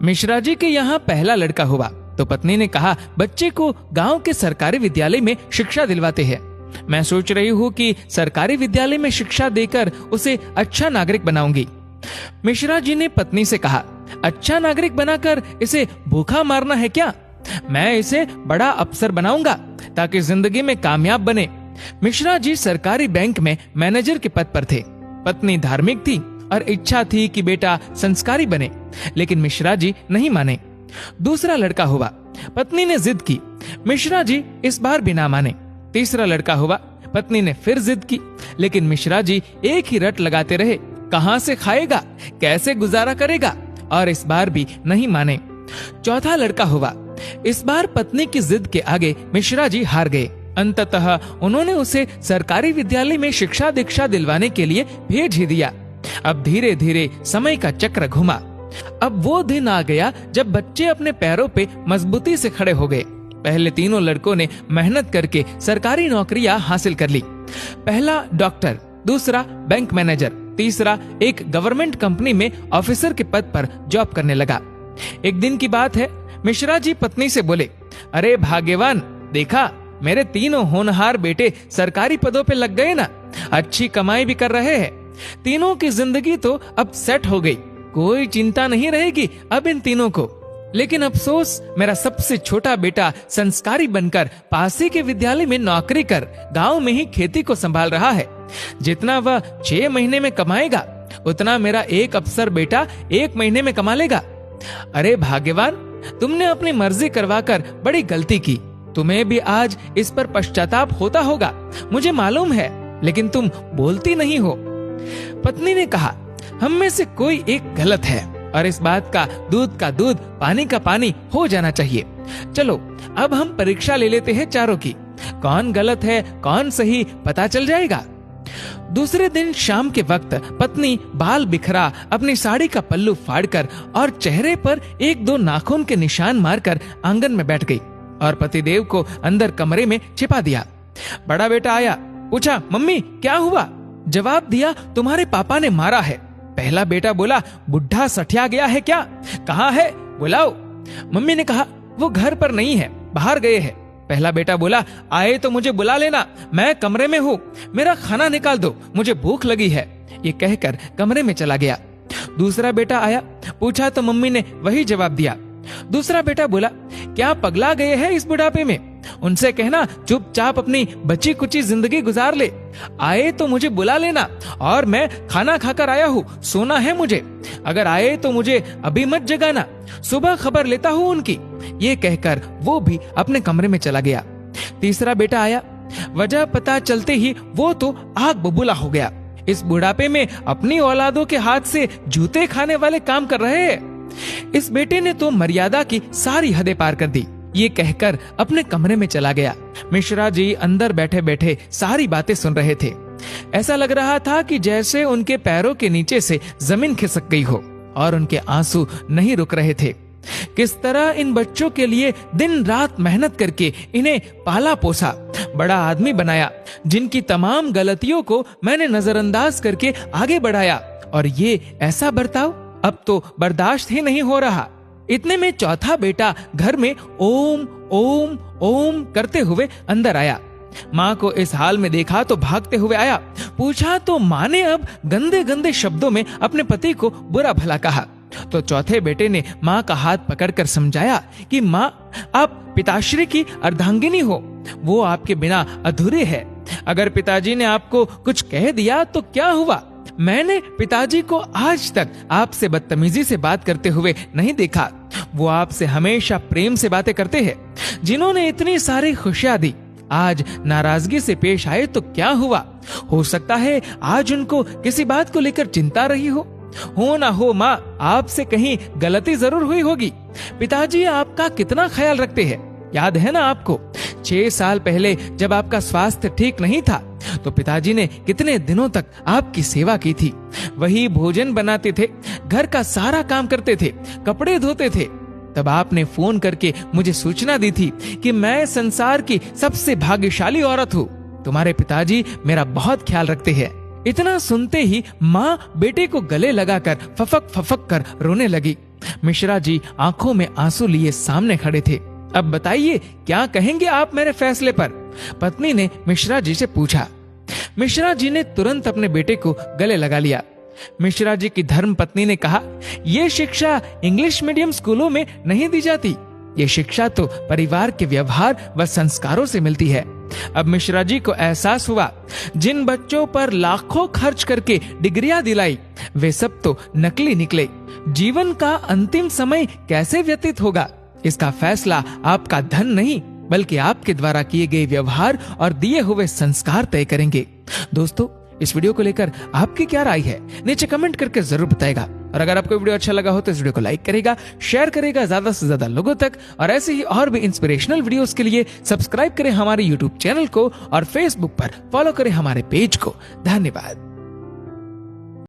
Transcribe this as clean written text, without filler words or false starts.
मिश्रा जी के यहाँ पहला लड़का हुआ तो पत्नी ने कहा, बच्चे को गांव के सरकारी विद्यालय में शिक्षा दिलवाते हैं। मैं सोच रही हूँ कि सरकारी विद्यालय में शिक्षा देकर उसे अच्छा नागरिक बनाऊंगी। मिश्रा जी ने पत्नी से कहा, अच्छा नागरिक बनाकर इसे भूखा मारना है क्या? मैं इसे बड़ा अफसर बनाऊंगा ताकि जिंदगी में कामयाब बने। मिश्रा जी सरकारी बैंक में मैनेजर के पद पर थे। पत्नी धार्मिक थी और इच्छा थी कि बेटा संस्कारी बने, लेकिन मिश्रा जी नहीं माने। दूसरा लड़का हुआ, पत्नी ने जिद की, मिश्रा जी इस बार भी ना माने। तीसरा लड़का हुआ, पत्नी ने फिर जिद की, लेकिन मिश्रा जी एक ही रट लगाते रहे, कहां से खाएगा, कैसे गुजारा करेगा, और इस बार भी नहीं माने। चौथा लड़का हुआ। इस बार पत्नी की जिद के आगे मिश्रा जी हार गए। अंततः उन्होंने उसे सरकारी विद्यालय में शिक्षा दीक्षा दिलवाने के लिए भेज ही दिया। अब धीरे धीरे समय का चक्र घुमा। अब वो दिन आ गया जब बच्चे अपने पैरों पे मजबूती से खड़े हो गए। पहले तीनों लड़कों ने मेहनत करके सरकारी नौकरियां हासिल कर ली। पहला डॉक्टर, दूसरा बैंक मैनेजर, तीसरा एक गवर्नमेंट कंपनी में ऑफिसर के पद पर जॉब करने लगा। एक दिन की बात है, मिश्रा जी पत्नी से बोले, अरे भाग्यवान, देखा मेरे तीनों होनहार बेटे सरकारी पदों पे लग गए ना, अच्छी कमाई भी कर रहे हैं। तीनों की जिंदगी तो अब सेट हो गई, कोई चिंता नहीं रहेगी अब इन तीनों को। लेकिन अफसोस, मेरा सबसे छोटा बेटा संस्कारी बनकर पास ही के विद्यालय में नौकरी कर गांव में ही खेती को संभाल रहा है। जितना वह 6 महीने में कमाएगा उतना मेरा एक अफसर बेटा 1 महीने में कमा लेगा। अरे भाग्यवान, तुमने अपनी मर्जी करवाकर बड़ी गलती की। तुम्हें भी आज इस पर पश्चाताप होता होगा, मुझे मालूम है, लेकिन तुम बोलती नहीं हो। पत्नी ने कहा, हम में से कोई एक गलत है और इस बात का दूध पानी का पानी हो जाना चाहिए। चलो अब हम परीक्षा ले लेते हैं चारों की, कौन गलत है कौन सही पता चल जाएगा। दूसरे दिन शाम के वक्त पत्नी बाल बिखरा अपनी साड़ी का पल्लू फाड़कर और चेहरे पर 1-2 नाखून के निशान मारकर आंगन में बैठ गई और पतिदेव को अंदर कमरे में छिपा दिया। बड़ा बेटा आया, पूछा, मम्मी क्या हुआ? जवाब दिया, तुम्हारे पापा ने मारा है। पहला बेटा बोला, बुढ़ा सठिया गया है क्या? कहाँ है, बुलाओ। मम्मी ने कहा, वो घर पर नहीं है, बाहर गए हैं। पहला बेटा बोला, आए तो मुझे बुला लेना, मैं कमरे में हूँ, मेरा खाना निकाल दो, मुझे भूख लगी है। ये कहकर कमरे में चला गया। दूसरा बेटा आया, पूछा तो मम्मी ने वही जवाब दिया। दूसरा बेटा बोला, क्या पगला गए हैं इस बुढ़ापे में? उनसे कहना चुपचाप अपनी बची कुची जिंदगी गुजार ले। आए तो मुझे बुला लेना, और मैं खाना खाकर आया हूँ, सोना है मुझे। अगर आए तो मुझे अभी मत जगाना, सुबह खबर लेता हूँ उनकी। ये कहकर वो भी अपने कमरे में चला गया। तीसरा बेटा आया, वजह पता चलते ही वो तो आग बबूला हो गया। इस बुढ़ापे में अपनी औलादों के हाथ से जूते खाने वाले काम कर रहे हैं। इस बेटे ने तो मर्यादा की सारी हदें पार कर दी। ये कहकर अपने कमरे में चला गया। मिश्रा जी अंदर बैठे बैठे सारी बातें सुन रहे थे। ऐसा लग रहा था कि जैसे उनके पैरों के नीचे से जमीन खिसक गई हो और उनके आंसू नहीं रुक रहे थे। किस तरह इन बच्चों के लिए दिन रात मेहनत करके इन्हें पाला पोसा, बड़ा आदमी बनाया, जिनकी तमाम गलतियों को मैंने नजरअंदाज करके आगे बढ़ाया, और ये ऐसा बर्ताव अब तो बर्दाश्त ही नहीं हो रहा। इतने में चौथा बेटा घर में ओम ओम ओम करते हुए अंदर आया। माँ को इस हाल में देखा तो भागते हुए आया। पूछा तो माँ ने अब गंदे गंदे शब्दों में अपने पति को बुरा भला कहा। तो चौथे बेटे ने माँ का हाथ पकड़कर समझाया कि माँ, आप पिताश्री की अर्धांगिनी हो, वो आपके बिना अधूरे है। अगर पिताजी ने आपको कुछ कह दिया तो क्या हुआ? मैंने पिताजी को आज तक आपसे बदतमीजी से बात करते हुए नहीं देखा। वो आपसे हमेशा प्रेम से बातें करते हैं। जिन्होंने इतनी सारी खुशियां दी, आज नाराजगी से पेश आए तो क्या हुआ? हो सकता है आज उनको किसी बात को लेकर चिंता रही हो ना हो माँ, आपसे कहीं गलती जरूर हुई होगी। पिताजी आपका कितना ख्याल रखते हैं, याद है ना आपको? 6 साल पहले जब आपका स्वास्थ्य ठीक नहीं था तो पिताजी ने कितने दिनों तक आपकी सेवा की थी। वही भोजन बनाते थे, घर का सारा काम करते थे, कपड़े धोते थे। तब आपने फोन करके मुझे सूचना दी थी कि मैं संसार की सबसे भाग्यशाली औरत हूँ। तुम्हारे पिताजी मेरा बहुत ख्याल रखते हैं। इतना सुनते ही माँ बेटे को गले लगाकर फफक फफक कर रोने लगी। मिश्रा जी आंखों में आंसू लिए सामने खड़े थे। अब बताइए, क्या कहेंगे आप मेरे फैसले पर? पत्नी ने मिश्रा जी से पूछा। मिश्रा जी ने तुरंत अपने बेटे को गले लगा लिया। मिश्रा जी की धर्म पत्नी ने कहा, ये शिक्षा इंग्लिश मीडियम स्कूलों में नहीं दी जाती। ये शिक्षा तो परिवार के व्यवहार व संस्कारों से मिलती है। अब मिश्रा जी को एहसास हुआ, जिन बच्चों पर लाखों खर्च करके डिग्रियां दिलाई, वे सब तो नकली निकले। जीवन का अंतिम समय कैसे व्यतीत होगा, इसका फैसला आपका धन नहीं, बल्कि आपके द्वारा किए गए व्यवहार और दिए हुए संस्कार तय करेंगे। दोस्तों, इस वीडियो को लेकर आपकी क्या राय है, नीचे कमेंट करके जरूर बताएगा। और अगर आपको वीडियो अच्छा लगा हो तो इस वीडियो को लाइक करेगा, शेयर करेगा ज्यादा से ज्यादा लोगों तक। और ऐसे ही और भी इंस्पिरेशनल वीडियोस के लिए सब्सक्राइब करें हमारे यूट्यूब चैनल को और फेसबुक पर फॉलो करें हमारे पेज को। धन्यवाद।